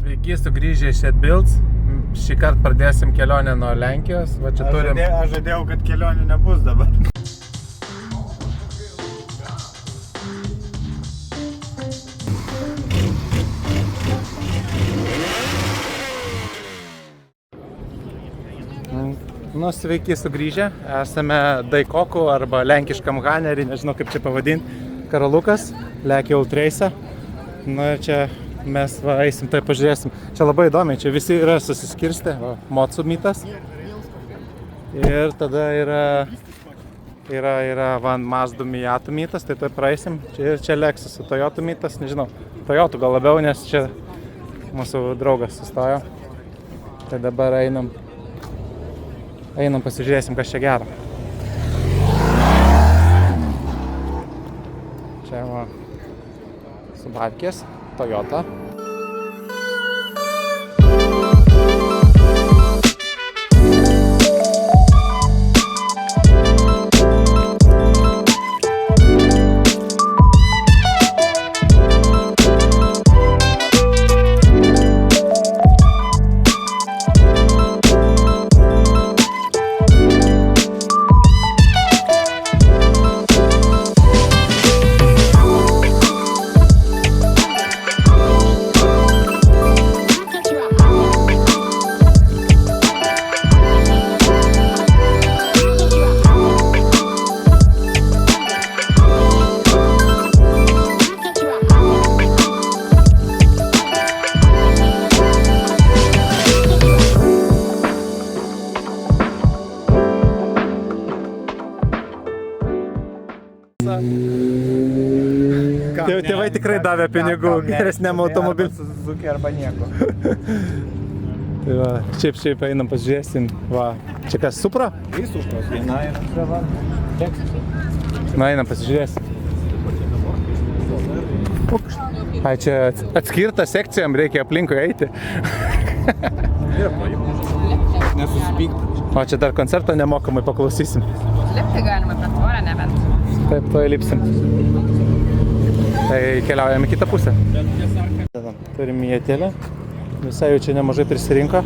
Sveiki, sugrįžę iš Edbilds. Šį kartą pradėsim kelionę nuo Lenkijos. Va čia turim... Aš žadėjau, kad kelionių nebus dabar. Nu, sveiki sugrįžę. Esame Daikokų arba lenkiškam Hanerį, nežinau kaip čia pavadinti. Karalukas, lekia Ultrace'ą. Nu ir čia mes eisim, tai pažiūrėsim. Čia labai įdomiai, čia visi yra susiskirstę. Motsu mytas. Ir tada yra Van Mazdu Miatų mytas, tai praeisim. Čia Lexus, Toyota mytas, nežinau. Toyota gal labiau, nes čia mūsų draugas sustojo. Tai dabar einam pasižiūrėsim, kas čia gero. Čia va Subatkės, Toyota. Tėvai tikrai davė pinigų geresniam automobiliui. Suzuki arba nieko. Tai va, šiaip einam pasižiūrėsim. Va, čia kas, Supra? Tai Supros, viena yra dabar. Na, einam pasižiūrėsim. Ai, čia atskirta sekcijam, reikia aplinkui eiti. Nesusipykti. O čia dar koncertą nemokamai paklausysim. Lipti galima per tvorą, nebent. Taip, to įlipsim. Tai keliaujame į kitą pusę. Turim mietėlę. Visai jau čia nemažai prisirinko.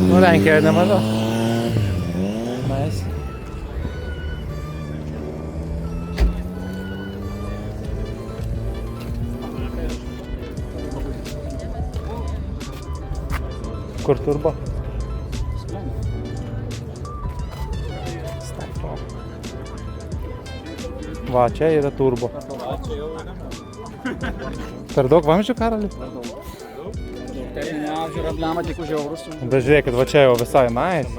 Nu, Lenkijoje nemaža. Nice. Kur turbo? Va, čia yra turbo. Per daug vamzdžių, Karali? Techninė apžiūra blema tik už eurus. Bet žiūrėkit, va čia jau visai nice.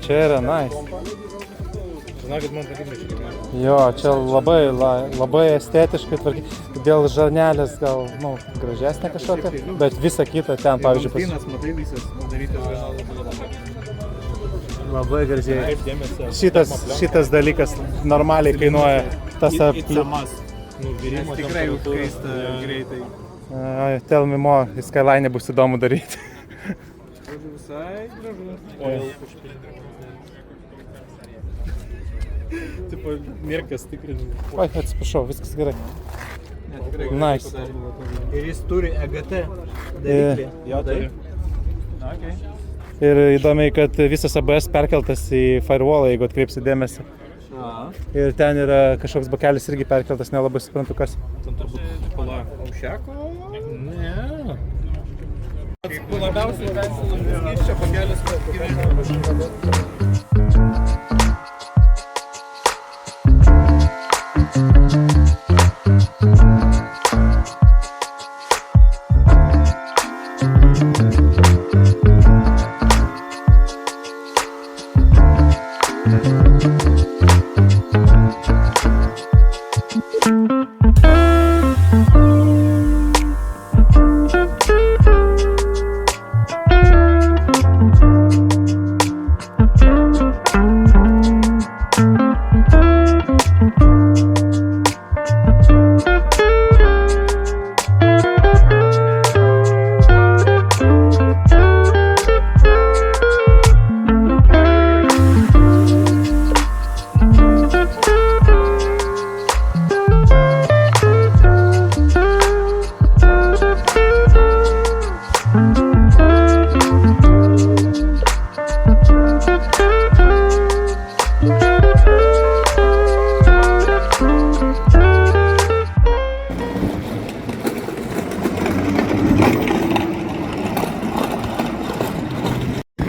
Čia yra nice. Jo, čia labai estetiškai tvarkyti. Dėl žarnelės gal, gražesnė kažkokia, bet visa kita ten, pavyzdžiui, matai visas padarytas gana labai gražiai. Šitas dalykas normaliai kainuoja tas tikrai užkaista greitai. Tell me more, į Skyline bus įdomu daryti. Visai gražu. Tipo, mirkas tikrinimas. Oi, atsiprašau, viskas gerai. Nice. Ir jis turi EGT daryklį. Jo, turi. Okay. Ir įdomiai, kad visas ABS perkeltas į firewallą, jeigu atkreipsi dėmesį. Ir ten yra kažkoks bakelis irgi perkeltas, nelabai suprantu kas. Ten turbūt aušiako? Ne. Labiausiai persilamas čia bakelis gyvenimas.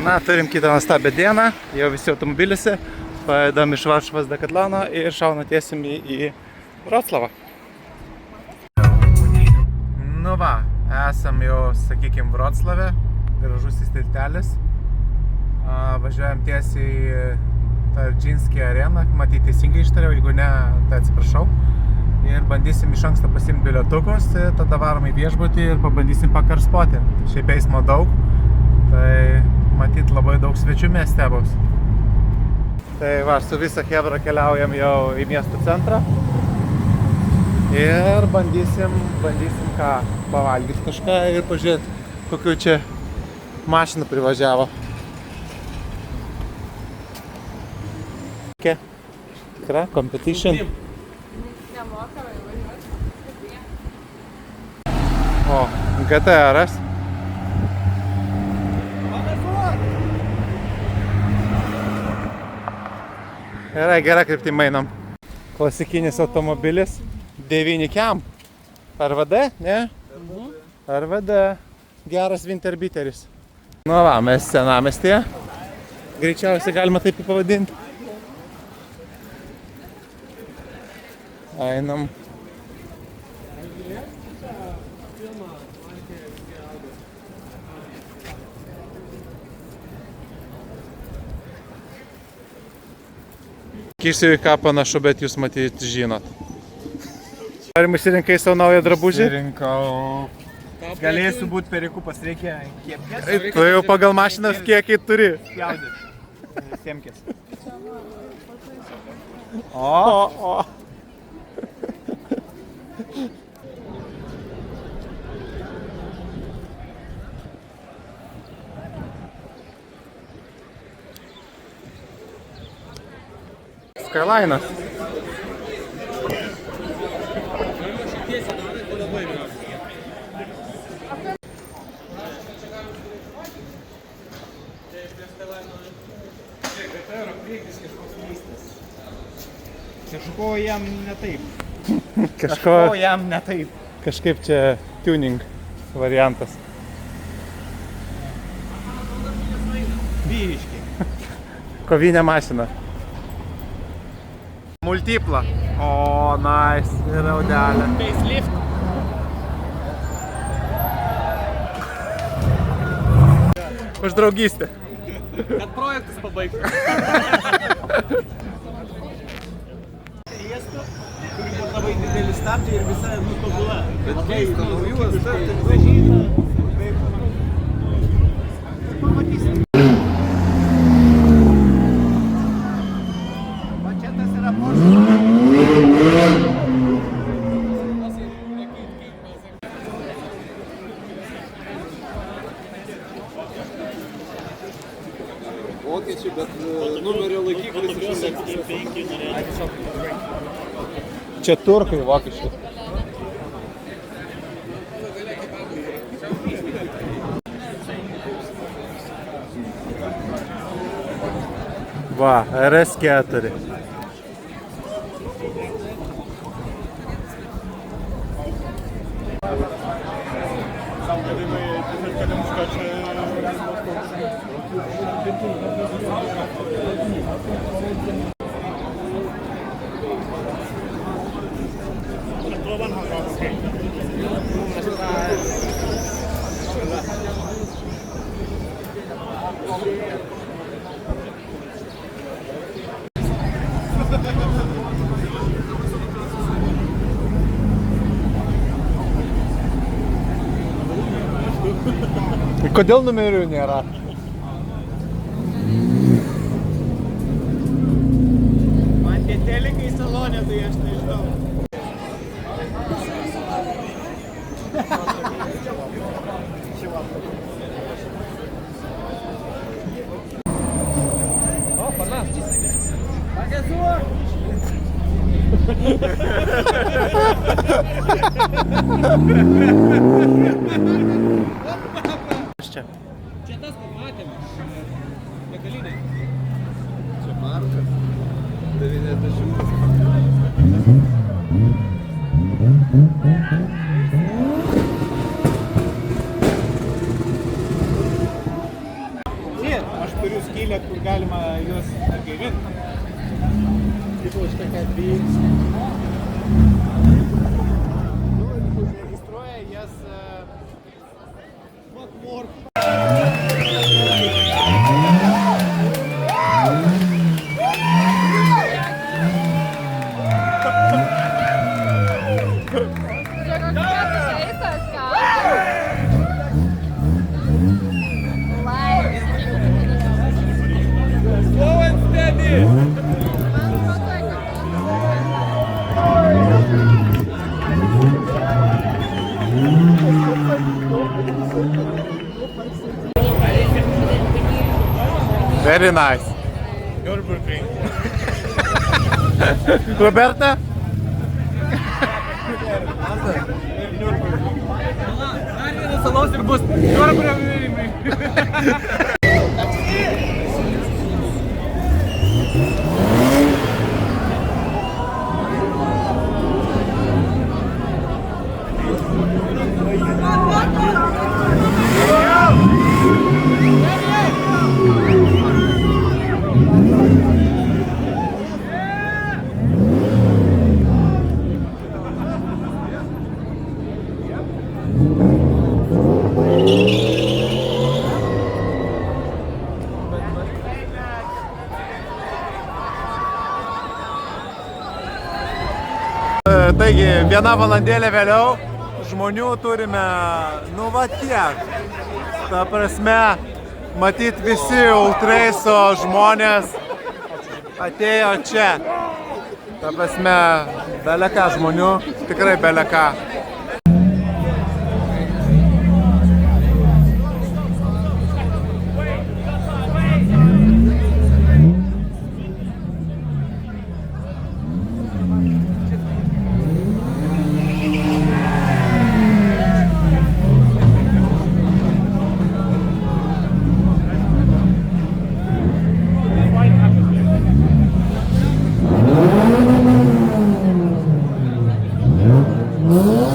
Na, turim kitą nuostabią dieną, jau visi automobiliuose, paėdam iš Varšuvos Dekatlono ir šauna tiesim į Vroclavą. Nu va, esam jau, sakykime, Vroclave, gražusis tiltelis. Važiuojam tiesiai į Tarčinskį areną, matyt teisingai ištariau, jeigu ne, tai atsiprašau. Ir bandysim iš anksto pasiimti bilietukus, tada varom į viešbutį ir pabandysim pakarspoti. Šiaip eismo daug, tai matyt labai daug svečių mieste bus. Tai va, su visa chebra keliaujam jau į miesto centrą. Ir bandysim ką, pavalgyti kažką ir pažiūrėti, kokiu čia mašina privažiavo. Tikra, competition. Nemokamai važiuoti. O, GTR-as. Gerai kryptim einam. Klasikinis automobilis. 9 kiam. RVD, ne? RVD. Geras Winterbiteris. Nu va, mes senamiestyje. Greičiausiai galima taip pavadinti. Einam. Kišsiu į ką panašu, bet jūs matyt žinot. Ar išsirinkai savo naują drabužį? Rinkau. Galėsiu būti perikupas, reikia kiekės. Tu jau pagal mašinas kiekį turi. Spjaudyti. Siemkės. O. Skyline'as. Kažko jam ne taip. Kažko jam ne taip. Kažkaip čia tuning variantas. Vyriški. Kovinė mašina. Multipla. O, nice. Ir audelė. Facelift. Už draugystę. Kad projektas pabaigtų. Turi būt labai didelį stabdį ir visai nutobula. Bet keista, naujų startai gražyta. Pamatysim. Va čia tas yra Porsche. Vokiečiai, bet numerio laikyklis iš Čia turkai vokiečiai. Va, RS4. Kodėl numerių nėra? Man tie telikai salonė, tai aš nežinau. O, pana. Pagėsuo. Čia. Čia tas, kur matėme. Begaliniai. Čia marka. 90. Ir galima juos atgaivinti. Tipo, štai atvyks. Registruoja jas slow and steady. Very nice. Roberta? Salos ir bus pravirimai. Taigi, 1 valandėlė vėliau, žmonių turime, nu va tiek. Ta prasme, matyt visi ultraiso žmonės atėjo čia. Ta prasme, beleka žmonių, tikrai beleka. Oh.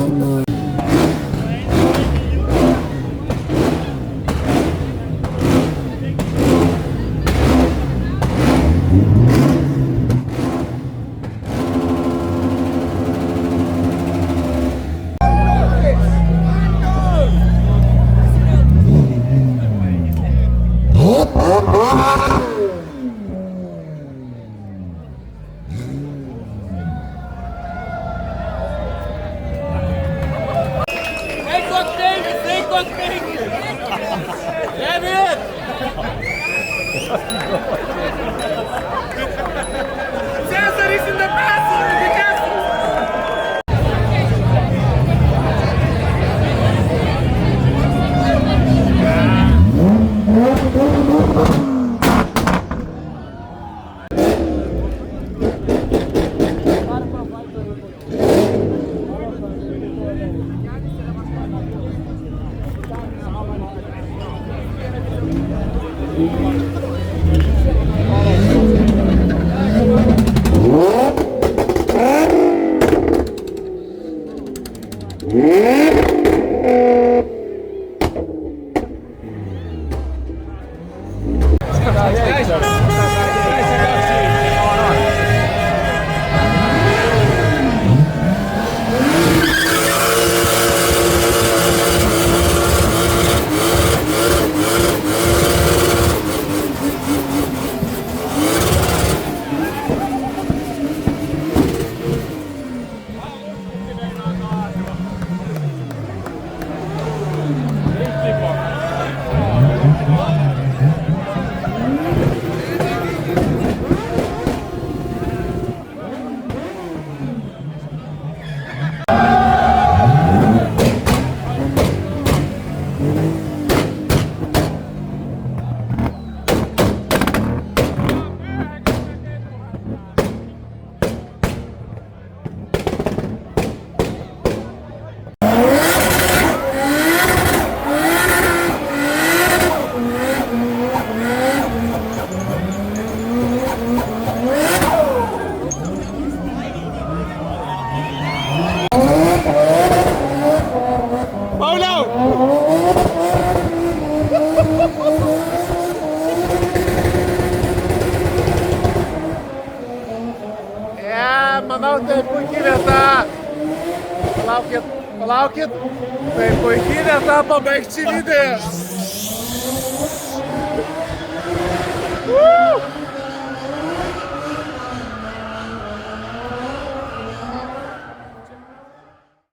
manau, tai puikiai vieta. Palaukit. Tai puikiai vieta pabaigti šį video.